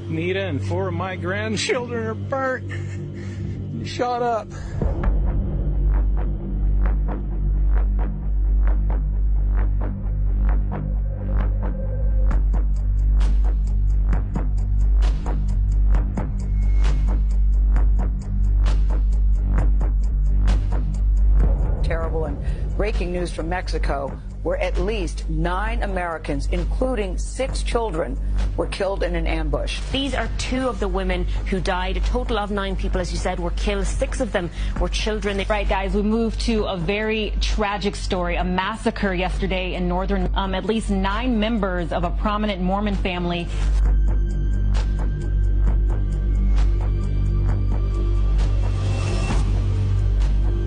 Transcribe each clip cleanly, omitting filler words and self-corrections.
Nita and 4 of my grandchildren are burnt, shot up. Terrible and breaking news from Mexico, where at least 9 Americans, including 6 children, were killed in an ambush. These are 2 of the women who died. A total of 9 people, as you said, were killed. 6 of them were children. Right, guys, we move to a very tragic story, a massacre yesterday in northern, at least 9 members of a prominent Mormon family.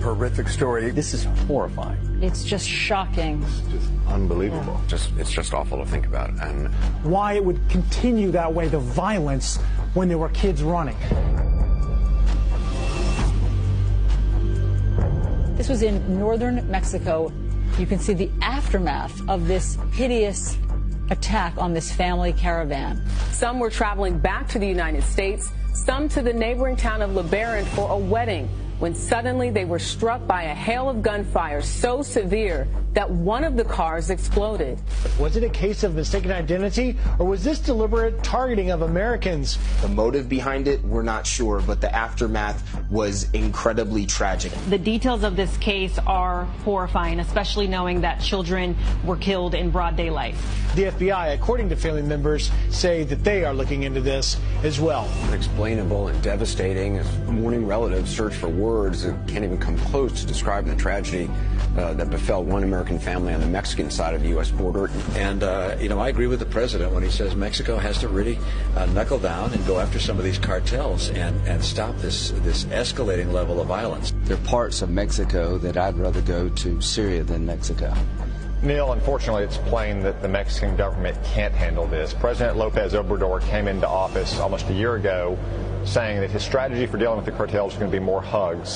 Horrific story. This is horrifying. It's just shocking. It's just unbelievable. It's just awful to think about. And why it would continue that way, the violence, when there were kids running. This was in northern Mexico. You can see the aftermath of this hideous attack on this family caravan. Some were traveling back to the United States, some to the neighboring town of Lebaron for a wedding, when suddenly they were struck by a hail of gunfire so severe that one of the cars exploded. Was it a case of mistaken identity, or was this deliberate targeting of Americans? The motive behind it, we're not sure, but the aftermath was incredibly tragic. The details of this case are horrifying, especially knowing that children were killed in broad daylight. The FBI, according to family members, say that they are looking into this as well. unexplainable and devastating as mourning relatives search for words that can't even come close to describing the tragedy that befell one American family on the Mexican side of the U.S. border. And, I agree with the president when he says Mexico has to really knuckle down and go after some of these cartels and stop this escalating level of violence. There are parts of Mexico that I'd rather go to Syria than Mexico. Neil, unfortunately, it's plain that the Mexican government can't handle this. President Lopez Obrador came into office almost a year ago saying that his strategy for dealing with the cartels was going to be more hugs.